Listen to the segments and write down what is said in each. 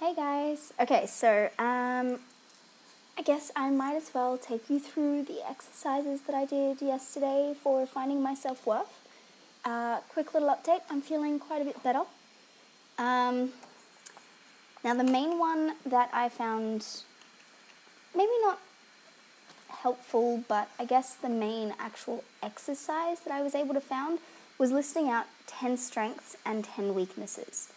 Hey guys. Okay, so I guess I might as well take you through the exercises that I did yesterday for finding my self-worth. Quick little update, I'm feeling quite a bit better. Now the main one that I found, maybe not helpful, but I guess the main actual exercise that I was able to find was listing out 10 strengths and 10 weaknesses.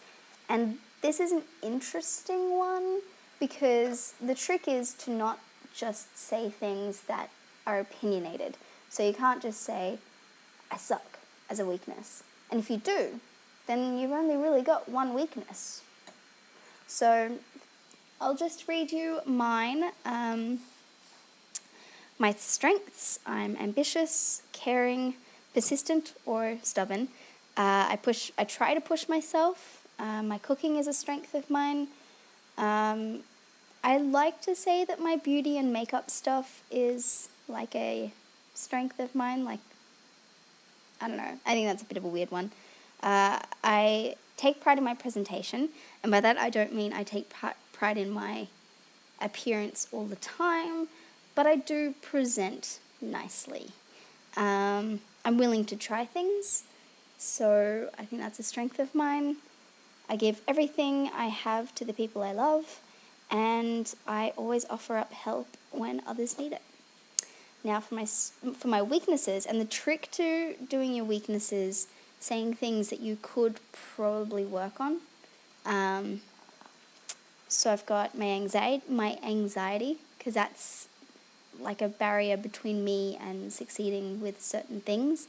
And this is an interesting one because the trick is to not just say things that are opinionated. So you can't just say, I suck, as a weakness. And if you do, then you've only really got one weakness. So I'll just read you mine. My strengths: I'm ambitious, caring, persistent, or stubborn. I try to push myself. My cooking is a strength of mine. I like to say that my beauty and makeup stuff is like a strength of mine. Like, I don't know. I think that's a bit of a weird one. I take pride in my presentation, and by that I don't mean I take pride in my appearance all the time, but I do present nicely. I'm willing to try things, so I think that's a strength of mine. I give everything I have to the people I love, and I always offer up help when others need it. Now for my weaknesses, and the trick to doing your weaknesses, saying things that you could probably work on. So I've got my anxiety, because that's like a barrier between me and succeeding with certain things.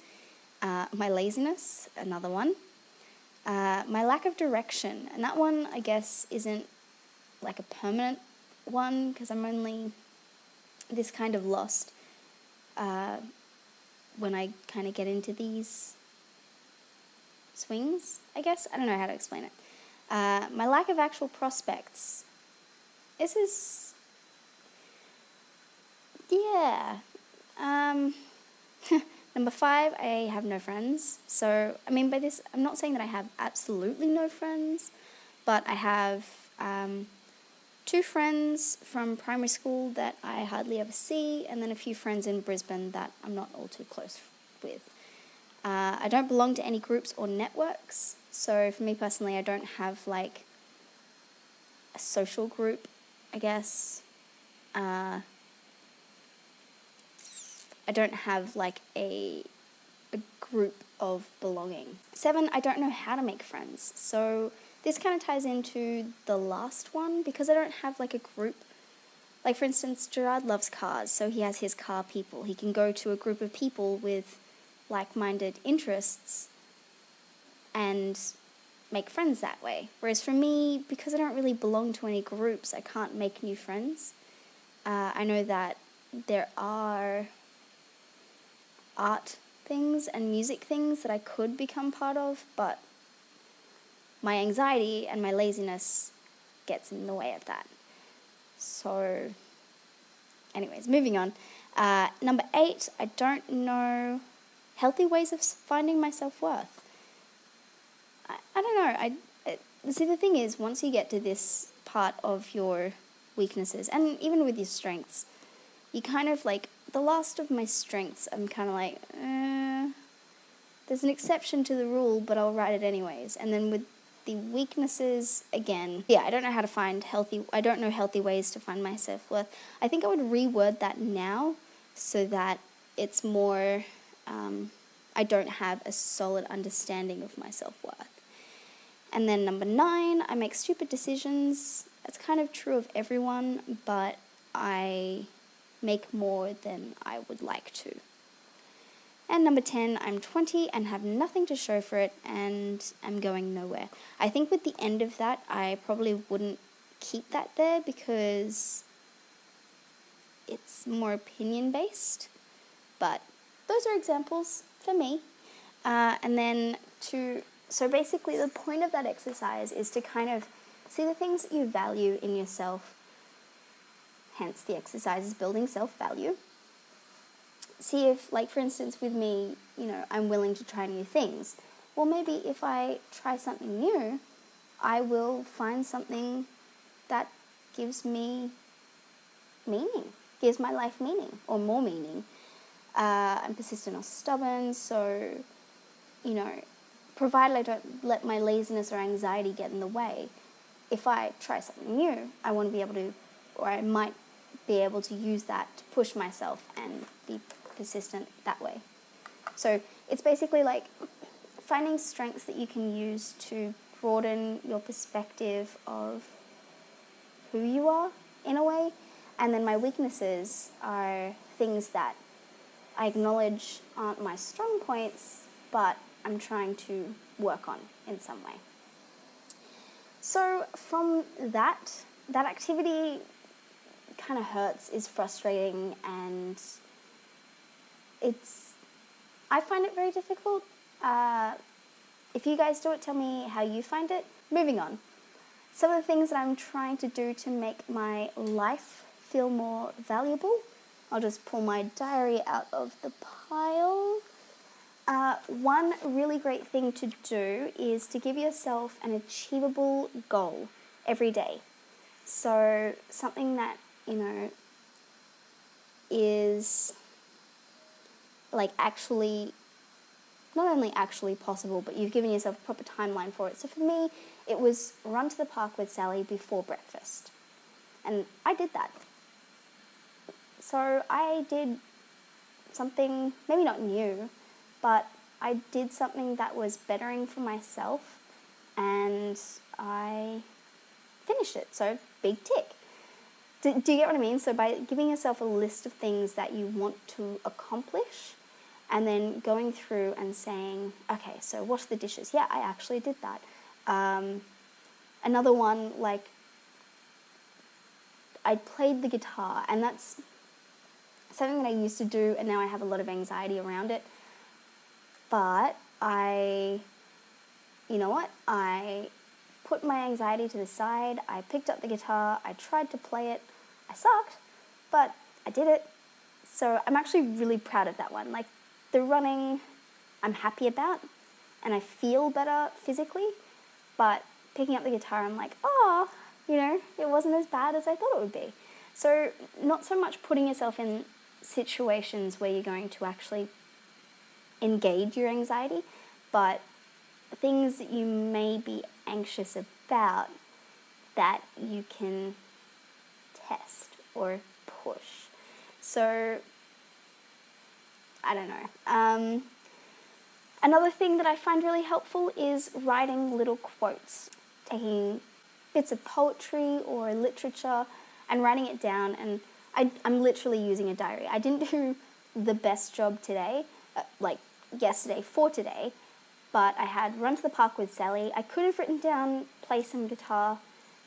My laziness, another one. My lack of direction, and that one I guess isn't like a permanent one because I'm only this kind of lost when I kind of get into these swings, I guess. I don't know how to explain it. My lack of actual prospects. This is, yeah. Number 5, I have no friends. So, I mean, by this, I'm not saying that I have absolutely no friends, but I have 2 friends from primary school that I hardly ever see, and then a few friends in Brisbane that I'm not all too close with. I don't belong to any groups or networks. So, for me personally, I don't have, like, a social group, I guess. I don't have like a group of belonging. 7, I don't know how to make friends. So this kind of ties into the last one because I don't have like a group. Like for instance, Gerard loves cars, so he has his car people. He can go to a group of people with like-minded interests and make friends that way. Whereas for me, because I don't really belong to any groups, I can't make new friends. I know that there are art things and music things that I could become part of, but my anxiety and my laziness gets in the way of that. So, anyways, moving on. Number 8, I don't know healthy ways of finding my self-worth. I don't know. See, the thing is, once you get to this part of your weaknesses, and even with your strengths, you kind of like, the last of my strengths, I'm kind of like, there's an exception to the rule, but I'll write it anyways. And then with the weaknesses, again, yeah, I don't know how to find I don't know healthy ways to find my self-worth. I think I would reword that now so that it's more, I don't have a solid understanding of my self-worth. And then number 9, I make stupid decisions. That's kind of true of everyone, but I make more than I would like to. And number 10, I'm 20 and have nothing to show for it and I'm going nowhere. I think with the end of that, I probably wouldn't keep that there because it's more opinion-based, but those are examples for me. And then so basically the point of that exercise is to kind of see the things that you value in yourself. Hence, the exercise is building self-value. See if, like, for instance, with me, I'm willing to try new things. Well, maybe if I try something new, I will find something that gives me meaning, gives my life meaning or more meaning. I'm persistent or stubborn, so, provided I don't let my laziness or anxiety get in the way, if I try something new, I want to be able to, or I might be able to use that to push myself and be persistent that way. So it's basically like finding strengths that you can use to broaden your perspective of who you are in a way. And then my weaknesses are things that I acknowledge aren't my strong points, but I'm trying to work on in some way. So from that activity kind of hurts, is frustrating, and I find it very difficult. If you guys do it, tell me how you find it. Moving on. Some of the things that I'm trying to do to make my life feel more valuable. I'll just pull my diary out of the pile. One really great thing to do is to give yourself an achievable goal every day. So something that, is like actually, not only actually possible, but you've given yourself a proper timeline for it. So for me, it was run to the park with Sally before breakfast. And I did that. So I did something, maybe not new, but I did something that was bettering for myself, and I finished it. So big tick. Do you get what I mean? So by giving yourself a list of things that you want to accomplish, and then going through and saying, okay, so wash the dishes. Yeah, I actually did that. Another one, like, I played the guitar, and that's something that I used to do, and now I have a lot of anxiety around it. But you know what? I put my anxiety to the side. I picked up the guitar. I tried to play it. I sucked, but I did it. So I'm actually really proud of that one. Like, the running, I'm happy about, and I feel better physically. But picking up the guitar, I'm like, oh, it wasn't as bad as I thought it would be. So not so much putting yourself in situations where you're going to actually engage your anxiety, but things that you may be anxious about that you can test or push. So, I don't know. Another thing that I find really helpful is writing little quotes, taking bits of poetry or literature and writing it down. And I'm literally using a diary. I didn't do the best job today, like yesterday for today, but I had run to the park with Sally. I could have written down, play some guitar,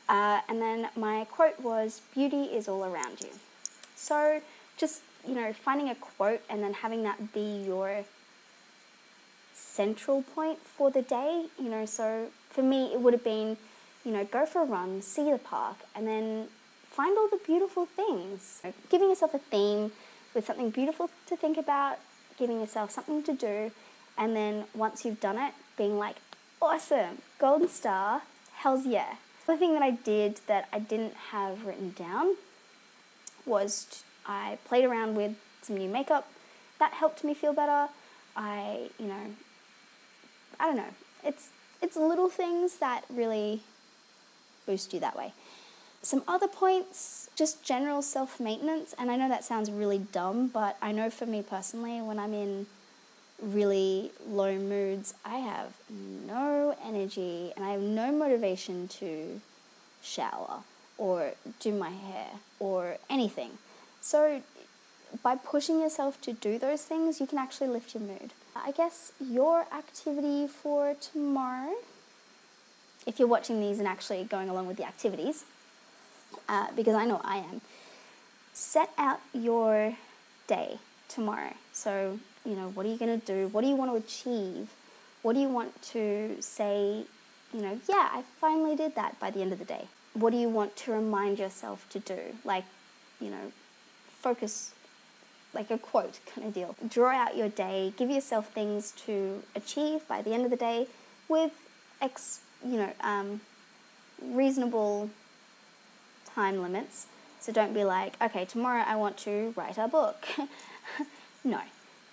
and then my quote was, beauty is all around you. So just, finding a quote and then having that be your central point for the day, so for me it would have been, go for a run, see the park, and then find all the beautiful things. Giving yourself a theme with something beautiful to think about, giving yourself something to do, and then once you've done it, being like, awesome, golden star, hells yeah. The thing that I did that I didn't have written down was I played around with some new makeup. That helped me feel better. I don't know. It's little things that really boost you that way. Some other points, just general self-maintenance, and I know that sounds really dumb, but I know for me personally, when I'm in really low moods, I have no energy and I have no motivation to shower or do my hair or anything. So by pushing yourself to do those things, you can actually lift your mood. I guess your activity for tomorrow, if you're watching these and actually going along with the activities, because I know I am, set out your day tomorrow. So, what are you going to do? What do you want to achieve? What do you want to say, yeah, I finally did that by the end of the day? What do you want to remind yourself to do? Like, focus, like a quote kind of deal. Draw out your day, give yourself things to achieve by the end of the day with reasonable time limits. So don't be like, okay, tomorrow I want to write a book. No.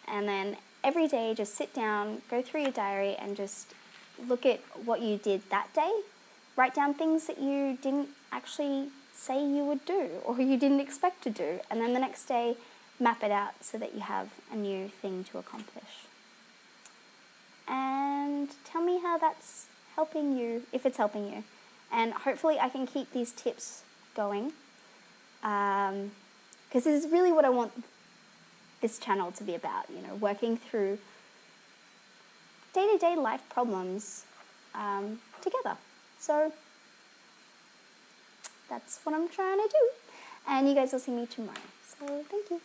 And then every day just sit down, go through your diary and just look at what you did that day. Write down things that you didn't actually say you would do or you didn't expect to do. And then the next day, map it out so that you have a new thing to accomplish. And tell me how that's helping you, if it's helping you. And hopefully I can keep these tips going. Because this is really what I want this channel to be about, you know, working through day-to-day life problems together. So that's what I'm trying to do. And you guys will see me tomorrow. So thank you.